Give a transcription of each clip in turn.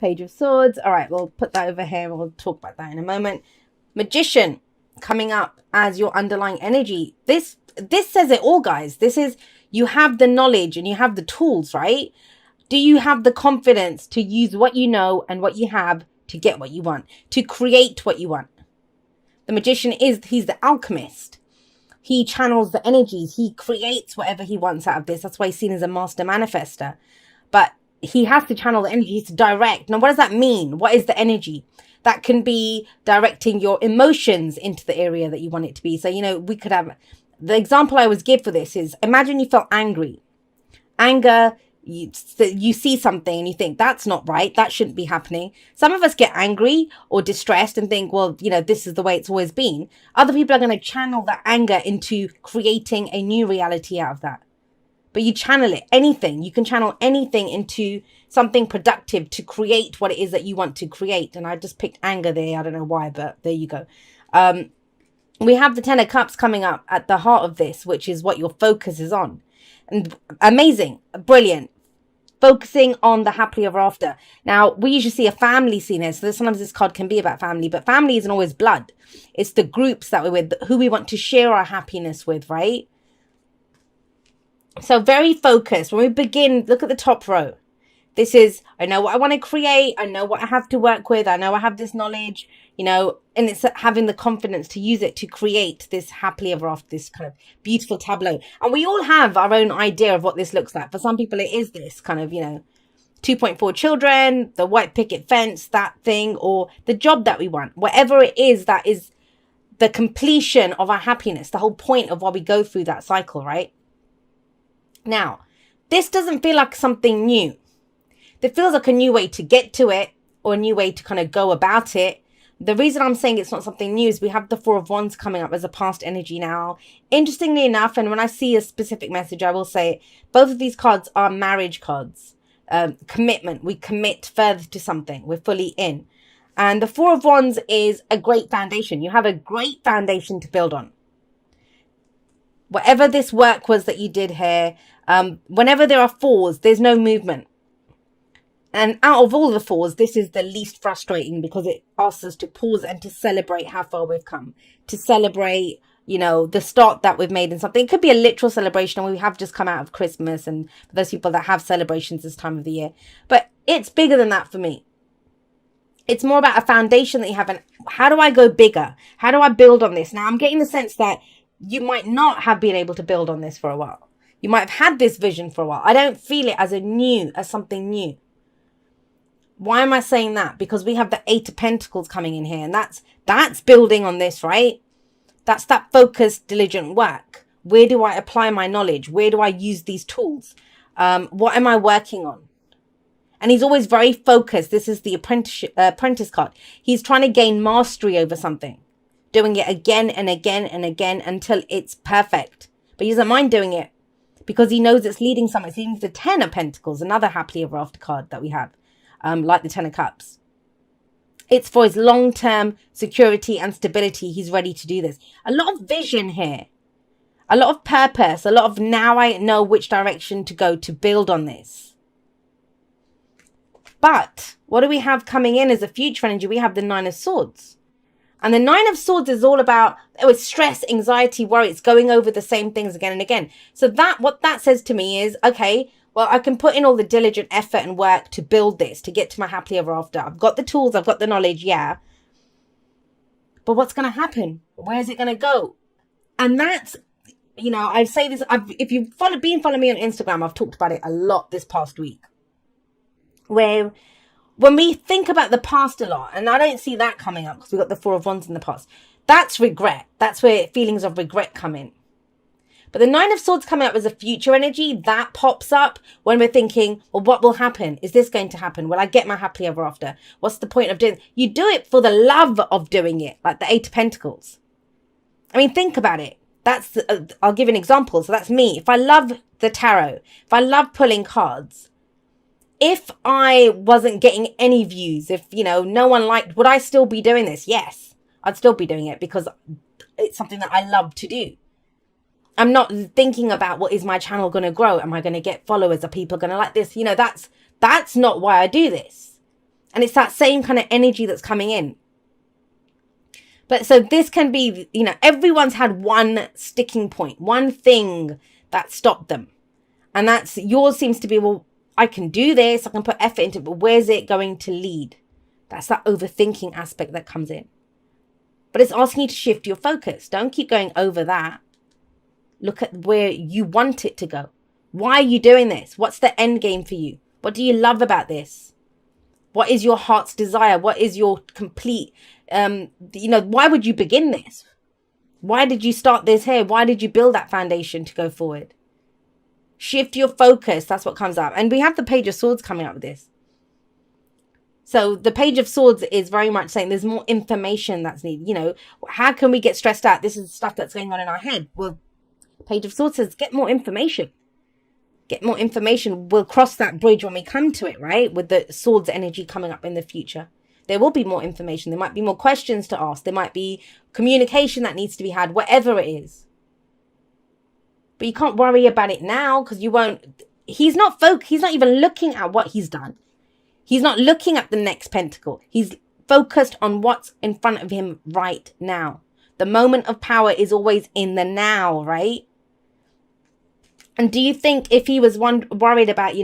Page of Swords. All right, we'll put that over here. We'll talk about that in a moment. Magician coming up as your underlying energy. This says it all, guys. This is, you have the knowledge and you have the tools, right? Do you have the confidence to use what you know and what you have to get what you want, to create what you want? The magician he's the alchemist. He channels the energies. He creates whatever he wants out of this. That's why he's seen as a master manifester. But he has to channel the energies to direct. Now, what does that mean? What is the energy? That can be directing your emotions into the area that you want it to be. So, you know, we could have, the example I always give for this is, imagine you felt angry. Anger, you see something and you think that's not right, that shouldn't be happening. Some of us get angry or distressed and think, well, you know, this is the way it's always been. Other people are going to channel that anger into creating a new reality out of that. But you channel it, anything, you can channel anything into something productive to create what it is that you want to create. And I just picked anger there, I don't know why, but there you go. We have the Ten of Cups coming up at the heart of this, which is what your focus is on. And amazing, brilliant. Focusing on the happily ever after. Now, we usually see a family scene here. So sometimes this card can be about family, but family isn't always blood. It's the groups that we're with, who we want to share our happiness with, right? So very focused. When we begin, look at the top row. This is, I know what I want to create. I know what I have to work with. I know I have this knowledge, you know, and it's having the confidence to use it to create this happily ever after, this kind of beautiful tableau. And we all have our own idea of what this looks like. For some people, it is this kind of, you know, 2.4 children, the white picket fence, that thing, or the job that we want. Whatever it is, that is the completion of our happiness, the whole point of why we go through that cycle, right? Now, this doesn't feel like something new. It feels like a new way to get to it, or a new way to kind of go about it. The reason I'm saying it's not something new is we have the Four of Wands coming up as a past energy now. Interestingly enough, and when I see a specific message, I will say both of these cards are marriage cards. Commitment. We commit further to something. We're fully in. And the Four of Wands is a great foundation. You have a great foundation to build on. Whatever this work was that you did here, whenever there are fours, there's no movement. And out of all the fours, this is the least frustrating because it asks us to pause and to celebrate how far we've come. To celebrate, you know, the start that we've made in something. It could be a literal celebration, and we have just come out of Christmas, and for those people that have celebrations this time of the year. But it's bigger than that for me. It's more about a foundation that you have. And how do I go bigger? How do I build on this? Now, I'm getting the sense that you might not have been able to build on this for a while. You might have had this vision for a while. I don't feel it as something new. Why am I saying that? Because we have the Eight of Pentacles coming in here, and that's building on this, right? That's that focused, diligent work. Where do I apply my knowledge? Where do I use these tools? What am I working on? And he's always very focused. This is the apprentice card. He's trying to gain mastery over something, doing it again and again and again until it's perfect. But he doesn't mind doing it because he knows it's leading somewhere. It's leading to the Ten of Pentacles, another happily ever after card that we have. Like the Ten of Cups. It's for his long-term security and stability. He's ready to do this. A lot of vision here. A lot of purpose. A lot of now I know which direction to go to build on this. But what do we have coming in as a future energy? We have the Nine of Swords. And the Nine of Swords is all about stress, anxiety, worry. It's going over the same things again and again. So what that says to me is, okay, well, I can put in all the diligent effort and work to build this, to get to my happily ever after. I've got the tools, I've got the knowledge, yeah. But what's going to happen? Where is it going to go? And that's, you know, I say this, if you've followed me on Instagram, I've talked about it a lot this past week. Where when we think about the past a lot, and I don't see that coming up because we've got the Four of Wands in the past, that's regret. That's where feelings of regret come in. But the Nine of Swords coming up as a future energy, that pops up when we're thinking, well, what will happen? Is this going to happen? Will I get my happily ever after? What's the point of doing it? You do it for the love of doing it, like the Eight of Pentacles. I mean, think about it. That's, I'll give an example. So that's me. If I love the tarot, if I love pulling cards, if I wasn't getting any views, if, you know, no one liked, would I still be doing this? Yes, I'd still be doing it because it's something that I love to do. I'm not thinking about what is my channel going to grow? Am I going to get followers? Are people going to like this? You know, that's not why I do this. And it's that same kind of energy that's coming in. But so this can be, everyone's had one sticking point, one thing that stopped them. And that's yours seems to be, well, I can do this, I can put effort into it, but where's it going to lead? That's that overthinking aspect that comes in. But it's asking you to shift your focus. Don't keep going over that. Look at where you want it to go. Why are you doing this? What's the end game for you? What do you love about this? What is your heart's desire? What is your complete, why would you begin this? Why did you start this here? Why did you build that foundation to go forward? Shift your focus. That's what comes up. And we have the Page of Swords coming up with this. So the Page of Swords is very much saying there's more information that's needed. How can we get stressed out? This is stuff that's going on in our head. Well, Page of Swords says, get more information. Get more information. We'll cross that bridge when we come to it, right? With the swords energy coming up in the future. There will be more information. There might be more questions to ask. There might be communication that needs to be had, whatever it is. But you can't worry about it now because you won't. He's not even looking at what he's done. He's not looking at the next pentacle. He's focused on what's in front of him right now. The moment of power is always in the now, right? And do you think if he was worried about,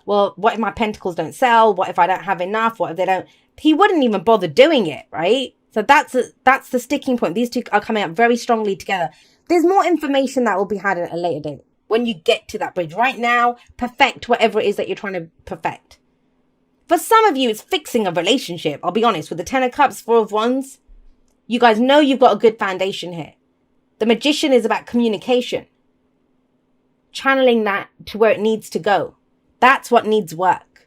well, what if my pentacles don't sell? What if I don't have enough? What if they don't? He wouldn't even bother doing it, right? So that's the sticking point. These two are coming up very strongly together. There's more information that will be had at a later date when you get to that bridge. Right now, perfect whatever it is that you're trying to perfect. For some of you, it's fixing a relationship. I'll be honest, with the Ten of Cups, Four of Wands, you guys know you've got a good foundation here. The Magician is about communication. Channeling that to where it needs to go. That's what needs work.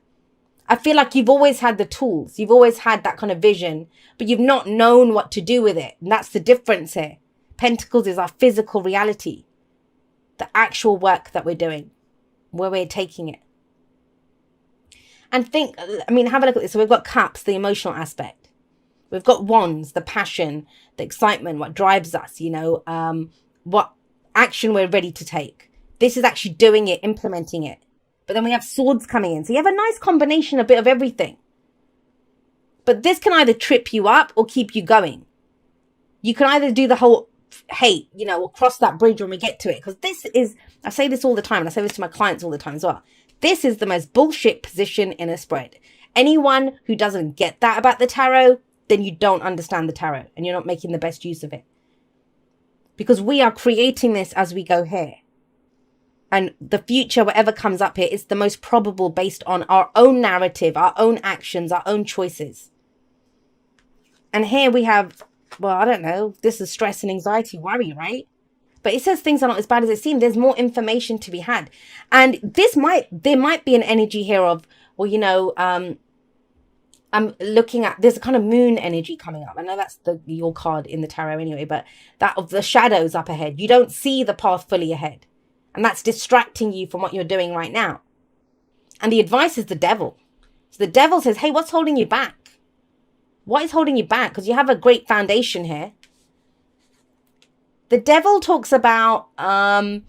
I feel like you've always had the tools. You've always had that kind of vision, but you've not known what to do with it. And that's the difference here. Pentacles is our physical reality. The actual work that we're doing. Where we're taking it. And have a look at this. So we've got Cups, the emotional aspect. We've got Wands, the passion, the excitement, what drives us, what action we're ready to take. This is actually doing it, implementing it. But then we have Swords coming in. So you have a nice combination, a bit of everything. But this can either trip you up or keep you going. You can either do the whole hate, or cross that bridge when we get to it. Because this is, I say this all the time, and I say this to my clients all the time as well. This is the most bullshit position in a spread. Anyone who doesn't get that about the tarot, then you don't understand the tarot. And you're not making the best use of it. Because we are creating this as we go here. And the future, whatever comes up here, is the most probable based on our own narrative, our own actions, our own choices. And here we have, well, I don't know, this is stress and anxiety, worry, right? But it says things are not as bad as it seems. There's more information to be had. And there might be an energy here of, well, I'm looking at, there's a kind of moon energy coming up. I know that's your card in the tarot anyway, but that of the shadows up ahead. You don't see the path fully ahead. And that's distracting you from what you're doing right now. And the advice is the devil. So the devil says, hey, what's holding you back? What is holding you back? Because you have a great foundation here. The devil talks about, have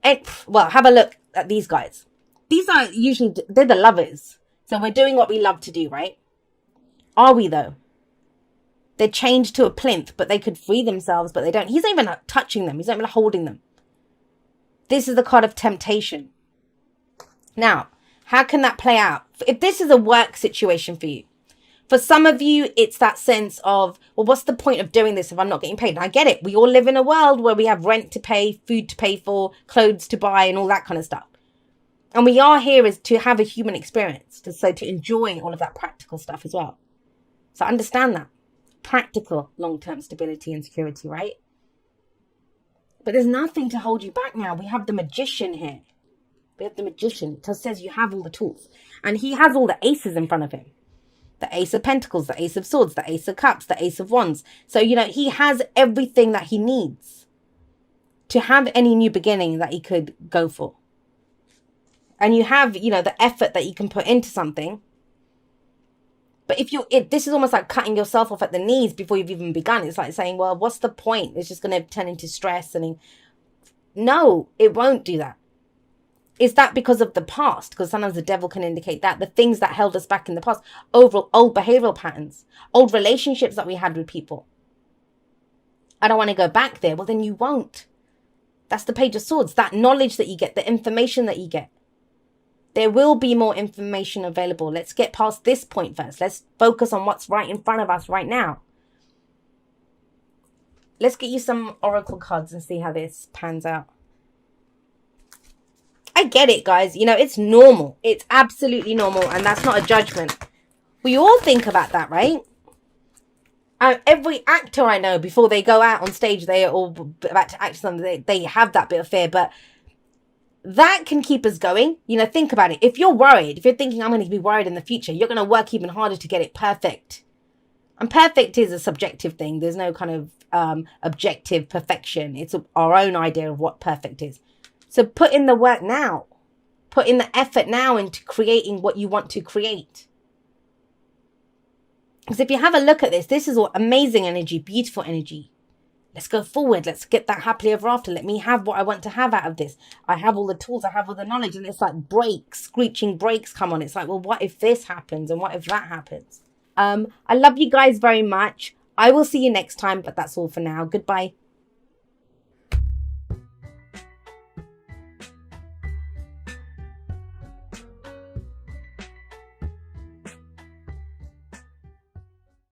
a look at these guys. These are usually, they're the lovers. So we're doing what we love to do, right? Are we though? They're chained to a plinth, but they could free themselves, but they don't. He's not even touching them. He's not even holding them. This is the card of temptation. Now, how can that play out? If this is a work situation for you, for some of you, it's that sense of, well, what's the point of doing this if I'm not getting paid? And I get it. We all live in a world where we have rent to pay, food to pay for, clothes to buy, and all that kind of stuff. And we are here is to have a human experience, to enjoy all of that practical stuff as well. So understand that. Practical long-term stability and security, right? But there's nothing to hold you back now. We have the Magician here. We have the Magician. It says you have all the tools. And he has all the aces in front of him. The Ace of Pentacles, the Ace of Swords, the Ace of Cups, the Ace of Wands. So, he has everything that he needs to have any new beginning that he could go for. And you have, the effort that you can put into something. But this is almost like cutting yourself off at the knees before you've even begun. It's like saying, well, what's the point? It's just going to turn into stress. No, it won't do that. Is that because of the past? Because sometimes the devil can indicate that. The things that held us back in the past. Over old behavioral patterns. Old relationships that we had with people. I don't want to go back there. Well, then you won't. That's the Page of Swords. That knowledge that you get. The information that you get. There will be more information available. Let's get past this point first. Let's focus on what's right in front of us right now. Let's get you some oracle cards and see how this pans out. I get it, guys. You know, it's normal. It's absolutely normal. And that's not a judgment. We all think about that, right? Every actor I know, before they go out on stage, they are all about to act something. They have that bit of fear. But that can keep us going. You know, think about it. If you're worried, if you're thinking I'm going to be worried in the future, you're going to work even harder to get it perfect. And perfect is a subjective thing. There's no kind of objective perfection. It's our own idea of what perfect is. So put in the work now. Put in the effort now into creating what you want to create. Because if you have a look at this, this is all amazing energy, beautiful energy. Let's go forward. Let's get that happily ever after. Let me have what I want to have out of this. I have all the tools. I have all the knowledge. And it's like brakes, screeching brakes come on. It's like, well, what if this happens? And what if that happens? I love you guys very much. I will see you next time, but that's all for now. Goodbye.